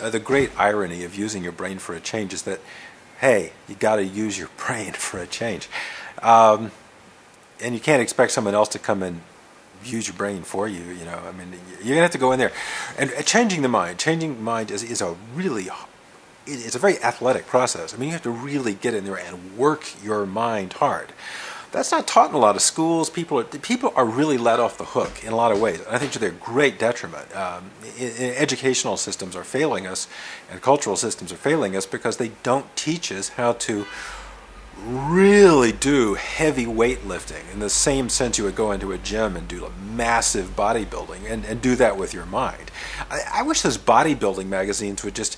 the great irony of using your brain for a change is that, hey, you got to use your brain for a change. And you can't expect someone else to come and use your brain for you, you know. I mean, you're going to have to go in there. And changing the mind is a really, it's a very athletic process. I mean, you have to really get in there and work your mind hard. That's not taught in a lot of schools. People are really let off the hook in a lot of ways. I think to their great detriment. Educational systems are failing us, and cultural systems are failing us because they don't teach us how to really do heavy weightlifting in the same sense you would go into a gym and do massive bodybuilding and do that with your mind. I wish those bodybuilding magazines would just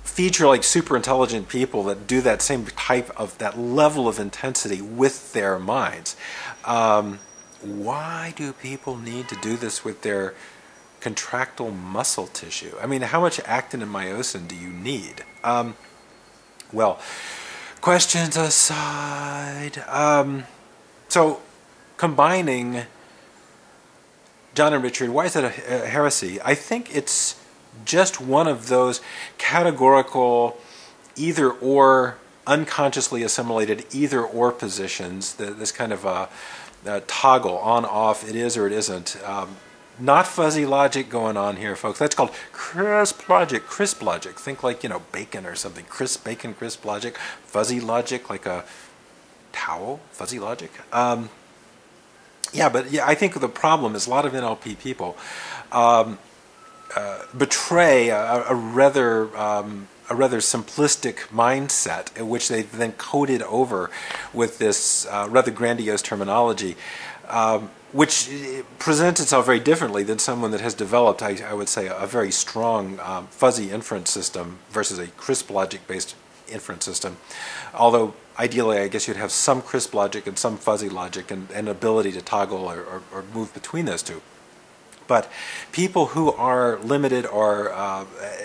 feature like super intelligent people that do that same type of, that level of intensity with their minds. Why do people need to do this with their contractile muscle tissue? I mean, how much actin and myosin do you need? Well, questions aside, so combining John and Richard, why is that a heresy? I think it's just one of those categorical either or, unconsciously assimilated either or positions, this kind of a toggle on off, it is or it isn't. Not fuzzy logic going on here, folks. That's called crisp logic. Crisp logic. Think like, you know, bacon or something. Crisp bacon, crisp logic. Fuzzy logic, like a towel. Fuzzy logic. Yeah, but yeah, I think the problem is a lot of NLP people betray a rather simplistic mindset, in which they've then coded over with this rather grandiose terminology, which presents itself very differently than someone that has developed, I would say, a very strong fuzzy inference system versus a crisp logic-based inference system. Although ideally, I guess you'd have some crisp logic and some fuzzy logic and ability to toggle or move between those two. But people who are limited or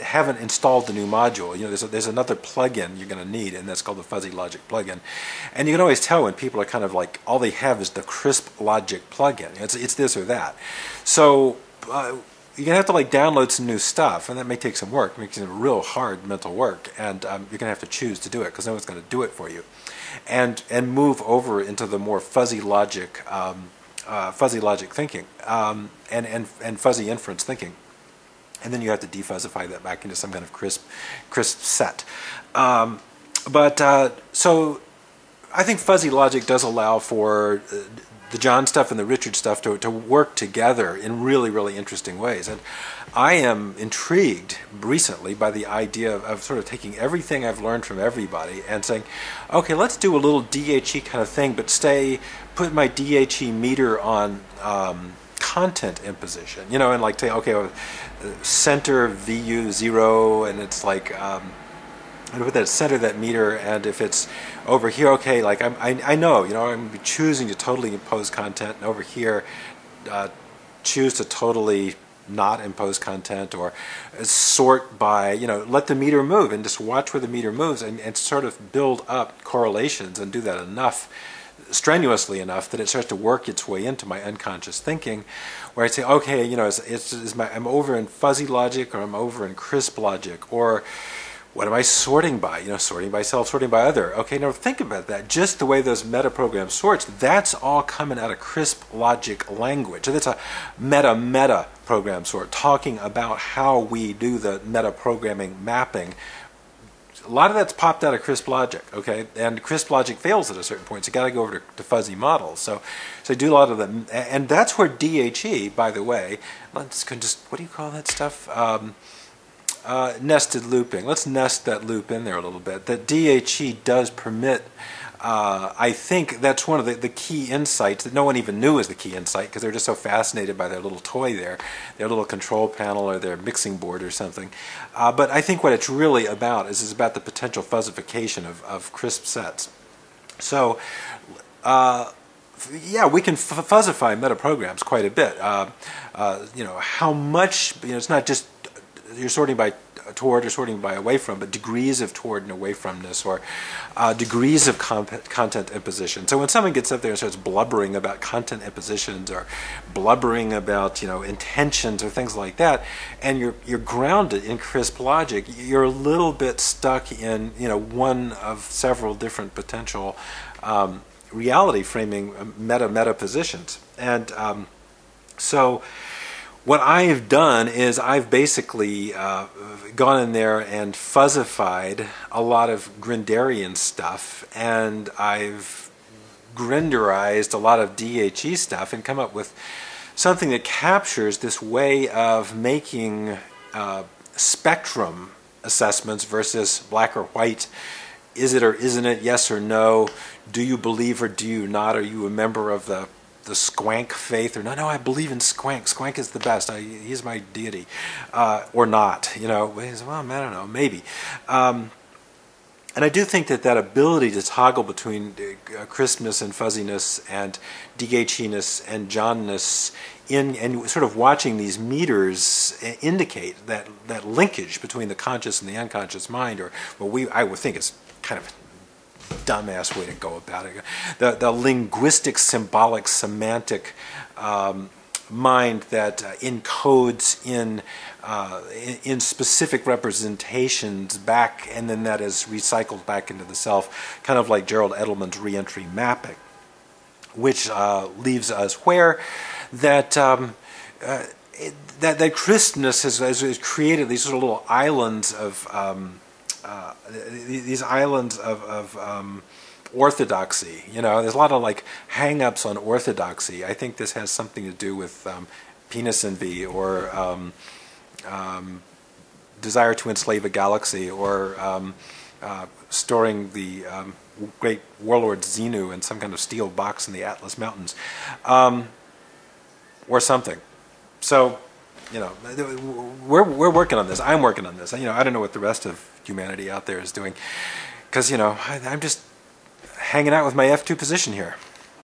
haven't installed the new module, you know, there's another plugin you're going to need, and that's called the fuzzy logic plugin. And you can always tell when people are kind of like, all they have is the crisp logic plugin. It's this or that. So you're going to have to like download some new stuff, and that may take some work. It makes it real hard mental work, and you're going to have to choose to do it because no one's going to do it for you. And move over into the more fuzzy logic thinking and fuzzy inference thinking, and then you have to defuzzify that back into some kind of crisp set. So I think fuzzy logic does allow for the John stuff and the Richard stuff to work together in really, really interesting ways. And I am intrigued recently by the idea of sort of taking everything I've learned from everybody and saying, okay, let's do a little DHE kind of thing, but put my DHE meter on content imposition, you know, and like say, okay, center VU 0, and it's like, put that center that meter, and if it's over here, okay, like I know, you know, I'm choosing to totally impose content, and over here, choose to totally not impose content, or sort by, you know, let the meter move and just watch where the meter moves, and sort of build up correlations and do that enough, strenuously enough, that it starts to work its way into my unconscious thinking, where I say, okay, you know, I'm over in fuzzy logic, or I'm over in crisp logic, or what am I sorting by? You know, sorting by self, sorting by other. Okay, now think about that. Just the way those meta-program sorts, that's all coming out of crisp logic language. So that's a meta program sort, talking about how we do the meta-programming mapping. A lot of that's popped out of crisp logic, okay? And crisp logic fails at a certain point, so you got to go over to fuzzy models. So I do a lot of them, and that's where DHE, by the way, let's just, what do you call that stuff? Nested looping. Let's nest that loop in there a little bit. That DHE does permit, I think that's one of the key insights that no one even knew was the key insight, because they're just so fascinated by their little toy there, their little control panel or their mixing board or something. But I think what it's really about is about the potential fuzzification of crisp sets. So, yeah, we can fuzzify metaprograms quite a bit. You know, how much, you know, it's not just you're sorting by toward or sorting by away from, but degrees of toward and away fromness, or degrees of content imposition. So when someone gets up there and starts blubbering about content impositions or blubbering about intentions or things like that, and you're grounded in crisp logic, you're a little bit stuck in one of several different potential reality framing meta positions. And so what I've done is I've basically gone in there and fuzzified a lot of Grinderian stuff, and I've Grinderized a lot of DHE stuff and come up with something that captures this way of making spectrum assessments versus black or white. Is it or isn't it? Yes or no? Do you believe or do you not? Are you a member of the Squank faith, or no, I believe in Squank. Squank is the best. He's my deity, or not. Well, I don't know, maybe. And I do think that ability to toggle between crispness and fuzziness and DHE-ness and John-ness and sort of watching these meters indicate that linkage between the conscious and the unconscious mind, or what I would think is kind of dumbass way to go about it. The linguistic, symbolic, semantic mind that encodes in specific representations back, and then that is recycled back into the self, kind of like Gerald Edelman's reentry mapping, which leaves us where that crispness has created these sort of little islands of orthodoxy. There's a lot of hang-ups on orthodoxy. I think this has something to do with penis envy, or desire to enslave a galaxy, or storing the great warlord Xenu in some kind of steel box in the Atlas Mountains, or something. So, we're working on this. I'm working on this. I don't know what the rest of humanity out there is doing, because I'm just hanging out with my F2 position here.